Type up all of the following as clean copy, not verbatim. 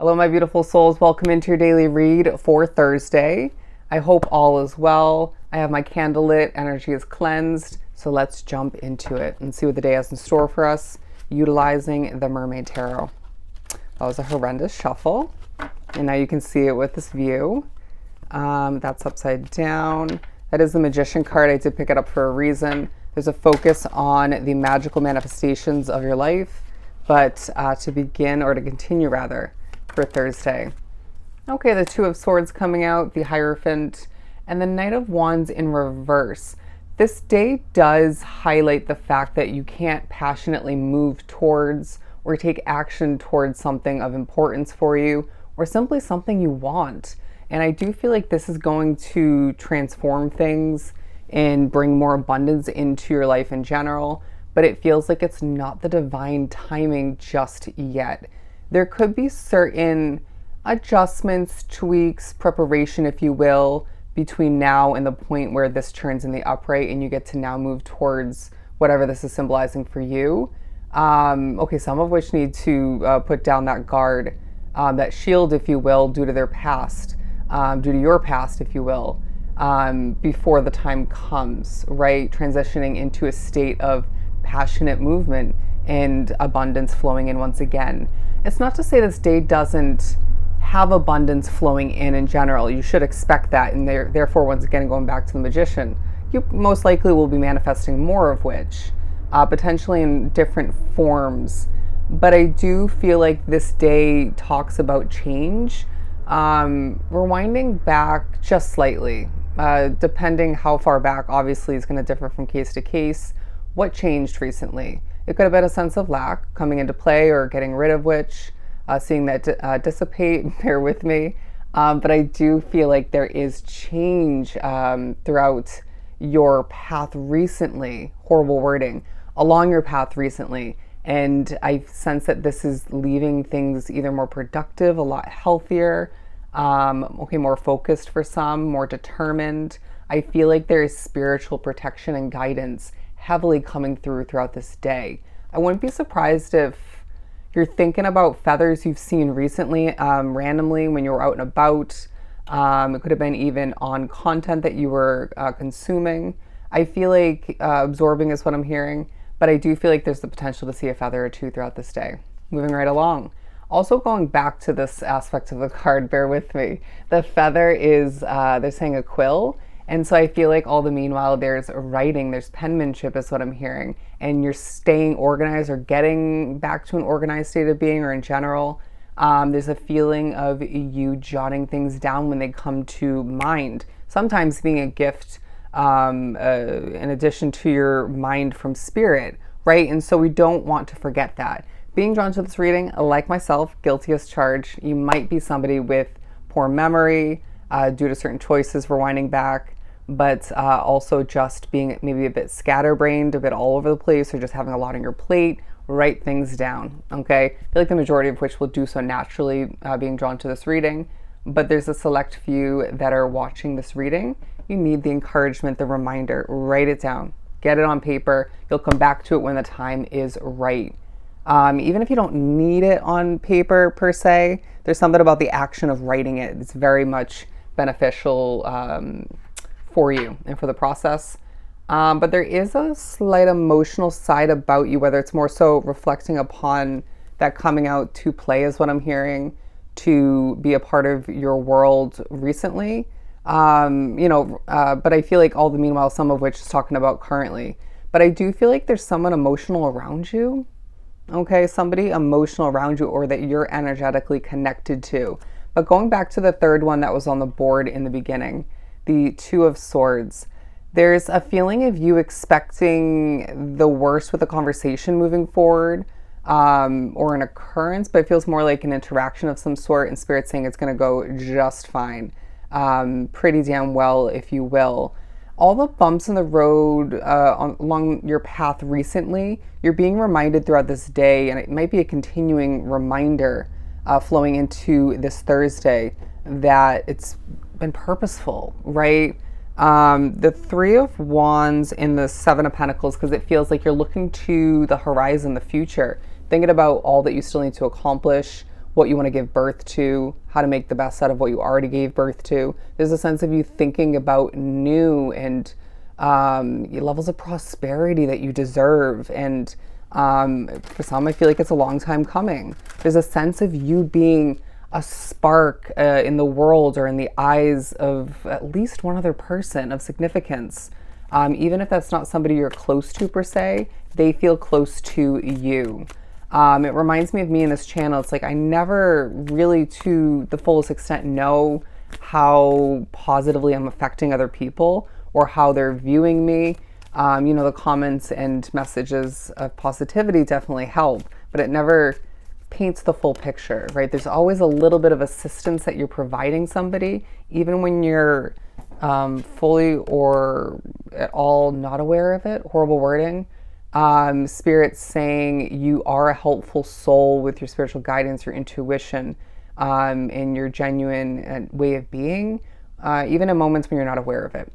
Hello, my beautiful souls. Welcome into your daily read for Thursday. I hope all is well. I have my candle lit, energy is cleansed. So let's jump into it and see what the day has in store for us utilizing the Mermaid Tarot. That was a horrendous shuffle. And now you can see it with this view. That's upside down. That is the Magician card. I did pick it up for a reason. There's a focus on the magical manifestations of your life, but to begin, or to continue rather, for Thursday. Okay, the Two of Swords coming out, the Hierophant, and the Knight of Wands in reverse. This day does highlight the fact that you can't passionately move towards or take action towards something of importance for you, or simply something you want. And I do feel like this is going to transform things and bring more abundance into your life in general, but it feels like it's not the divine timing just yet. There could be certain adjustments, tweaks, preparation, if you will, between now and the point where this turns in the upright and you get to now move towards whatever this is symbolizing for you. Okay, some of which need to put down that guard, that shield, if you will, due to their past, due to your past, if you will, before the time comes, right? Transitioning into a state of passionate movement and abundance flowing in once again. It's not to say this day doesn't have abundance flowing in general. You should expect that, and therefore, once again, going back to the Magician, you most likely will be manifesting more of which, potentially in different forms. But I do feel like this day talks about change, rewinding back just slightly, depending how far back, obviously, is going to differ from case to case. What changed recently? It could have been a sense of lack coming into play, or getting rid of which, seeing that dissipate, bear with me. But I do feel like there is change throughout your path recently, horrible wording, along your path recently. And I sense that this is leaving things either more productive, a lot healthier, more focused for some, more determined. I feel like there is spiritual protection and guidance heavily coming throughout this day. I wouldn't be surprised if you're thinking about feathers you've seen recently, randomly when you were out and about. It could have been even on content that you were consuming. I feel like absorbing is what I'm hearing, but I do feel like there's the potential to see a feather or two throughout this day. Moving right along. Also going back to this aspect of the card, bear with me. The feather is, they're saying a quill. And so I feel like all the meanwhile, there's writing, there's penmanship is what I'm hearing. And you're staying organized or getting back to an organized state of being, or in general. There's a feeling of you jotting things down when they come to mind. Sometimes being a gift in addition to your mind from spirit, right? And so we don't want to forget that. Being drawn to this reading, like myself, guilty as charged, you might be somebody with poor memory due to certain choices, rewinding back, but also just being maybe a bit scatterbrained, a bit all over the place, or just having a lot on your plate. Write things down, okay? I feel like the majority of which will do so naturally, being drawn to this reading, but there's a select few that are watching this reading. You need the encouragement, the reminder. Write it down. Get it on paper. You'll come back to it when the time is right. Even if you don't need it on paper per se, there's something about the action of writing it. It's very much beneficial for you and for the process. But there is a slight emotional side about you, whether it's more so reflecting upon that coming out to play is what I'm hearing, to be a part of your world recently. But I feel like all the meanwhile, some of which is talking about currently. But I do feel like there's someone emotional around you. Okay, somebody emotional around you, or that you're energetically connected to. But going back to the third one that was on the board in the beginning, the Two of Swords, there's a feeling of you expecting the worst with a conversation moving forward, or an occurrence, but it feels more like an interaction of some sort, and Spirit saying it's going to go just fine, pretty damn well, if you will. All the bumps in the road along your path recently, you're being reminded throughout this day, and it might be a continuing reminder flowing into this Thursday, that it's been purposeful, right? The Three of Wands and the Seven of Pentacles, because it feels like you're looking to the horizon, the future, thinking about all that you still need to accomplish, what you want to give birth to, how to make the best out of what you already gave birth to. There's a sense of you thinking about new and levels of prosperity that you deserve. And for some, I feel like it's a long time coming. There's a sense of you being a spark in the world or in the eyes of at least one other person of significance. Even if that's not somebody you're close to per se, they feel close to you. It reminds me of me in this channel. It's like I never really to the fullest extent know how positively I'm affecting other people or how they're viewing me. The comments and messages of positivity definitely help, but it never paints the full picture, right? There's always a little bit of assistance that you're providing somebody, even when you're fully or at all not aware of it. Horrible wording. Spirit saying you are a helpful soul with your spiritual guidance, your intuition, and your genuine way of being, even in moments when you're not aware of it.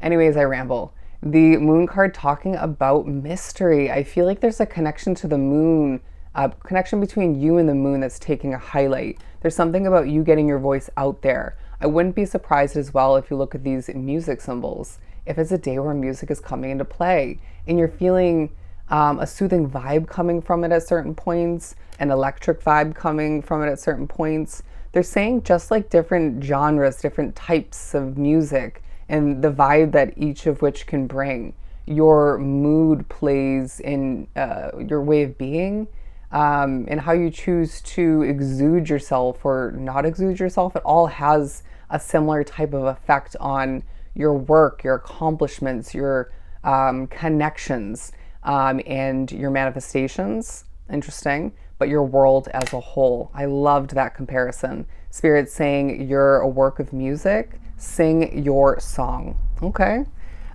Anyways, I ramble. The moon card talking about mystery. I feel like there's a connection to the moon, a connection between you and the moon that's taking a highlight. There's something about you getting your voice out there. I wouldn't be surprised as well if you look at these music symbols. If it's a day where music is coming into play and you're feeling a soothing vibe coming from it at certain points, an electric vibe coming from it at certain points, they're saying just like different genres, different types of music, and the vibe that each of which can bring. Your mood plays in your way of being, and how you choose to exude yourself or not exude yourself. It all has a similar type of effect on your work, your accomplishments, your connections, and your manifestations. Interesting. But your world as a whole. I loved that comparison. Spirit saying you're a work of music, sing your song. Okay.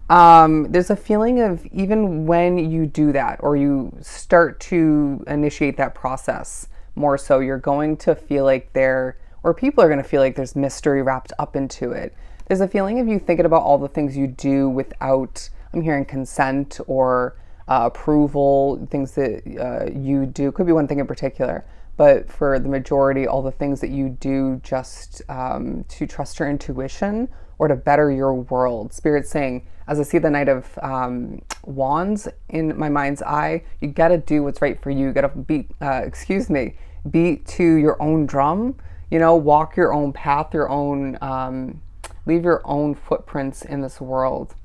There's a feeling of even when you do that or you start to initiate that process more so, you're going to feel like people are going to feel like there's mystery wrapped up into it. There's a feeling of you thinking about all the things you do without, I'm hearing consent or approval, things that you do. Could be one thing in particular, but for the majority, all the things that you do just to trust your intuition or to better your world. Spirit saying, as I see the Knight of Wands in my mind's eye, you got to do what's right for you. You got to beat to your own drum, walk your own path, leave your own footprints in this world.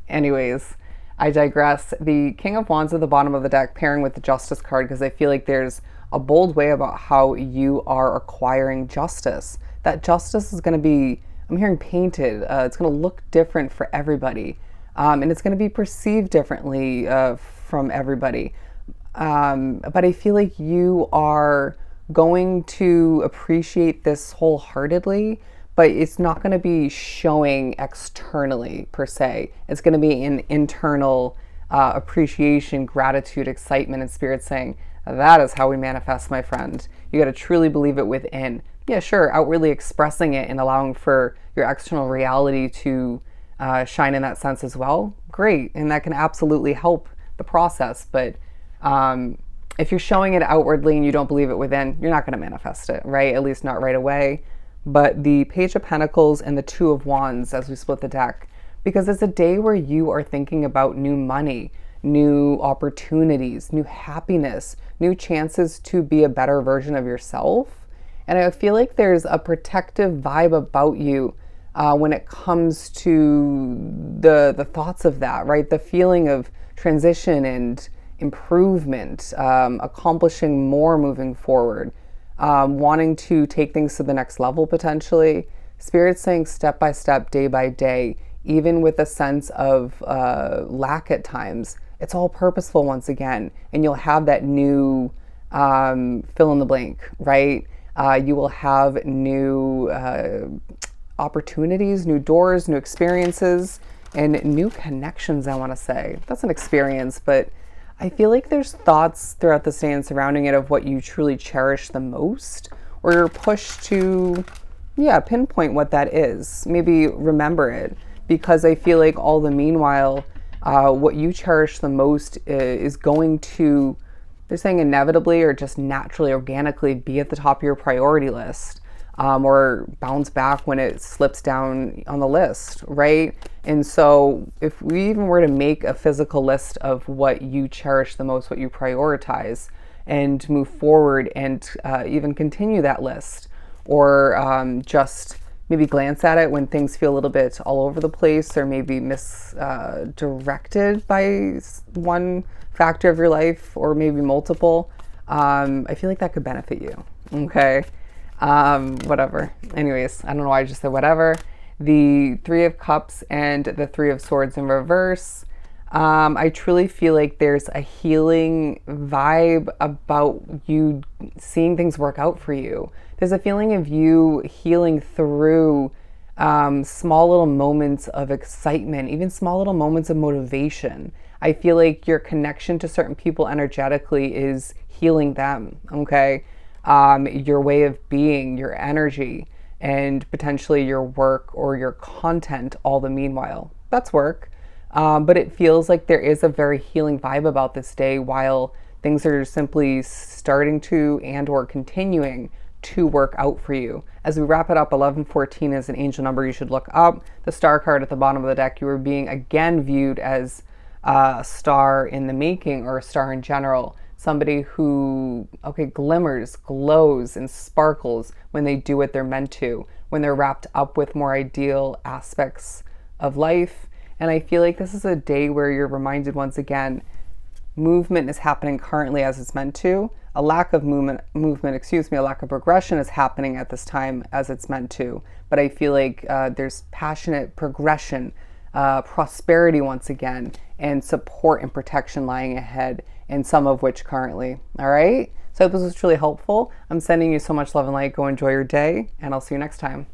Anyways, I digress. The King of Wands at the bottom of the deck pairing with the Justice card because I feel like there's a bold way about how you are acquiring justice. That justice is going to be, I'm hearing painted. It's going to look different for everybody. And it's going to be perceived differently from everybody. But I feel like you are going to appreciate this wholeheartedly, but it's not going to be showing externally per se. It's going to be an internal appreciation, gratitude, excitement, and spirit saying, that is how we manifest, my friend. You got to truly believe it within. Yeah, sure, outwardly expressing it and allowing for your external reality to shine in that sense as well. Great, and that can absolutely help the process. But if you're showing it outwardly and you don't believe it within, you're not going to manifest it, right? At least not right away. But the Page of Pentacles and the Two of Wands as we split the deck, because it's a day where you are thinking about new money, new opportunities, new happiness, new chances to be a better version of yourself. And I feel like there's a protective vibe about you when it comes to the thoughts of that, right? The feeling of transition and improvement, accomplishing more moving forward, wanting to take things to the next level potentially. Spirit saying step by step, day by day, even with a sense of lack at times. It's all purposeful once again, and you'll have that new fill in the blank, right? You will have new opportunities, new doors, new experiences, and new connections, I want to say. That's an experience, but I feel like there's thoughts throughout this day and surrounding it of what you truly cherish the most, or you're pushed to, pinpoint what that is. Maybe remember it, because I feel like all the meanwhile, what you cherish the most is going to they're saying inevitably or just naturally, organically be at the top of your priority list, or bounce back when it slips down on the list, right? And so if we even were to make a physical list of what you cherish the most, what you prioritize, and move forward and even continue that list, or just maybe glance at it when things feel a little bit all over the place or maybe misdirected by one factor of your life or maybe multiple, I feel like that could benefit you. Okay. Whatever. Anyways, I don't know why I just said whatever. The Three of Cups and the Three of Swords in reverse. I truly feel like there's a healing vibe about you seeing things work out for you. There's a feeling of you healing through small little moments of excitement, even small little moments of motivation. I feel like your connection to certain people energetically is healing them, okay? Your way of being, your energy, and potentially your work or your content all the meanwhile. That's work. But it feels like there is a very healing vibe about this day while things are simply starting to and or continuing to work out for you. As we wrap it up, 1114 is an angel number you should look up. The star card at the bottom of the deck, you are being again viewed as a star in the making or a star in general. Somebody who, glimmers, glows, and sparkles when they do what they're meant to, when they're wrapped up with more ideal aspects of life. And I feel like this is a day where you're reminded once again, movement is happening currently as it's meant to. A lack of a lack of progression is happening at this time as it's meant to. But I feel like there's passionate progression, prosperity once again, and support and protection lying ahead, and some of which currently. All right? So this was truly helpful. I'm sending you so much love and light. Go enjoy your day, and I'll see you next time.